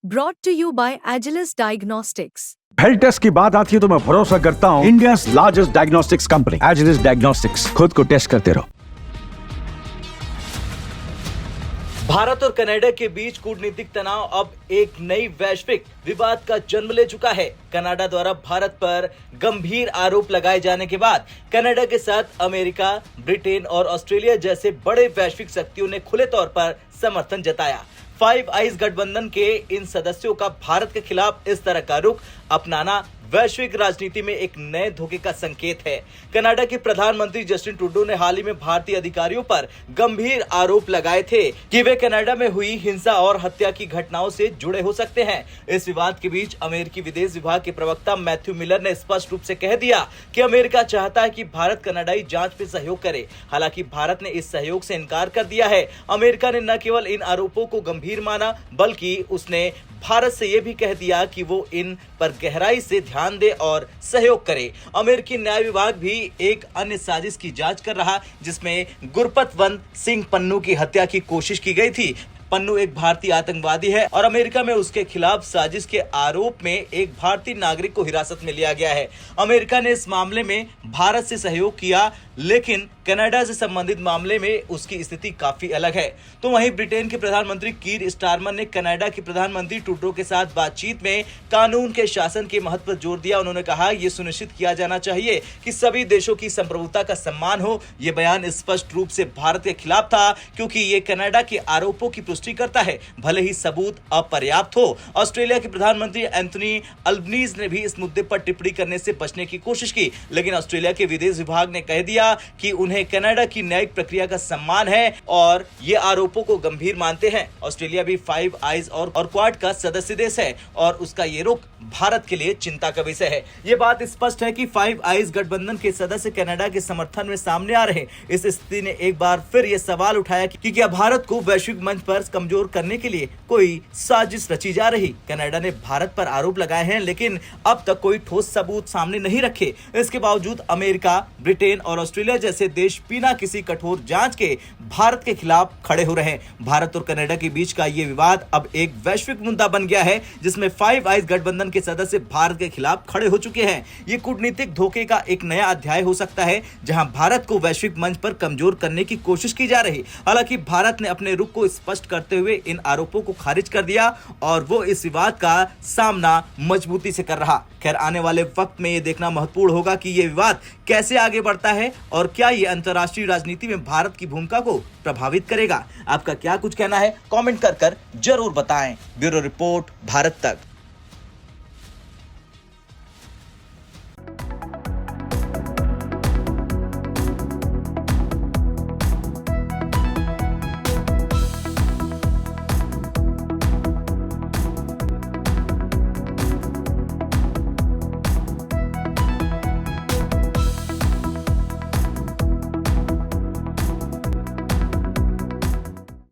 Brought to you by Agilus Diagnostics. Health test की बात आती है तो मैं भरोसा करता हूँ India's largest diagnostics company Agilus Diagnostics. खुद को टेस्ट करते रहो। भारत और कनाडा के बीच कूटनीतिक तनाव अब एक नई वैश्विक विवाद का जन्म ले चुका है। कनाडा द्वारा भारत पर गंभीर आरोप लगाए जाने के बाद कनाडा के साथ अमेरिका, ब्रिटेन और ऑस्ट्रेलिया जैसे बड़े वैश्विक शक्तियों ने खुले तौर पर समर्थन जताया। फाइव आइज गठबंधन के इन सदस्यों का भारत के खिलाफ इस तरह का रुख अपनाना वैश्विक राजनीति में एक नए धोखे का संकेत है। कनाडा के प्रधानमंत्री जस्टिन ट्रूडो ने हाल ही में भारतीय अधिकारियों पर गंभीर आरोप लगाए थे कि वे कनाडा में हुई हिंसा और हत्या की घटनाओं से जुड़े हो सकते हैं। इस विवाद के बीच अमेरिकी विदेश विभाग के प्रवक्ता मैथ्यू मिलर ने स्पष्ट रूप से कह दिया कि अमेरिका चाहता है कि भारत कनाडाई जांच में सहयोग करे। हालांकि भारत ने इस सहयोग से इनकार कर दिया है। अमेरिका ने न केवल इन आरोपों को गंभीर माना बल्कि उसने भारत से यह भी कह दिया कि वो इन पर गहराई से ध्यान दे और सहयोग करे। अमेरिकी न्याय विभाग भी एक अन्य साजिश की जांच कर रहा जिसमें गुरपतवंत सिंह पन्नू की हत्या की कोशिश की गई थी। पन्नू एक भारतीय आतंकवादी है और अमेरिका में उसके खिलाफ साजिश के आरोप में एक भारतीय नागरिक को हिरासत में लिया गया है। अमेरिका ने इस मामले में भारत से सहयोग किया, लेकिन कनाडा से संबंधित मामले में उसकी स्थिति काफी अलग है। तो वहीं ब्रिटेन के प्रधानमंत्री कीर स्टारमर ने कनाडा के प्रधानमंत्री ट्रूडो के साथ बातचीत में कानून के शासन के महत्व पर जोर दिया। उन्होंने कहा यह सुनिश्चित किया जाना चाहिए कि सभी देशों की संप्रभुता का सम्मान हो। यह बयान स्पष्ट रूप से भारत के खिलाफ था क्योंकि ये कनाडा के आरोपों की पुष्टि करता है, भले ही सबूत अपर्याप्त हो। ऑस्ट्रेलिया के प्रधानमंत्री एंथनी अल्बनीज ने भी इस मुद्दे पर टिप्पणी करने से बचने की कोशिश की, लेकिन ऑस्ट्रेलिया के विदेश विभाग ने कह दिया कि उन्हें कनाडा की न्यायिक प्रक्रिया का सम्मान है और ये आरोपों को गंभीर मानते हैं। ऑस्ट्रेलिया भी फाइव आइज और क्वाड का सदस्य देश है और उसका ये रुख भारत के लिए चिंता का विषय है। ये बात स्पष्ट है कि फाइव आइज गठबंधन के सदस्य कनाडा के समर्थन में सामने आ रहे हैं। इस स्थिति ने एक बार फिर ये सवाल उठाया कि क्या भारत को वैश्विक मंच पर कमजोर करने के लिए कोई साजिश रची जा रही। कनाडा ने भारत पर आरोप लगाए हैं, लेकिन अब तक कोई ठोस सबूत सामने नहीं रखे। इसके बावजूद अमेरिका, ब्रिटेन और ऑस्ट्रेलिया जैसे देश बिना किसी कठोर जांच के भारत के खिलाफ खड़े हो रहे हैं। भारत और कनाडा के बीच का ये विवाद अब एक वैश्विक मुद्दा बन गया है, जिसमें फाइव आइज गठबंधन के सदस्य भारत के खिलाफ खड़े हो चुके हैं। ये कूटनीतिक धोखे का एक नया अध्याय हो सकता है, जहां भारत को वैश्विक मंच पर कमजोर करने की कोशिश की जा रही। हालांकि भारत ने अपने रुख को स्पष्ट करते हुए इन आरोपों को खारिज कर दिया और वो इस विवाद का सामना मजबूती से कर रहा। खैर, आने वाले वक्त में ये देखना महत्वपूर्ण होगा कि ये विवाद कैसे आगे बढ़ता है और क्या ये अंतर्राष्ट्रीय राजनीति में भारत की भूमिका को प्रभावित करेगा। आपका क्या कुछ कहना है, कमेंट कर जरूर बताएं। ब्यूरो रिपोर्ट, भारत तक।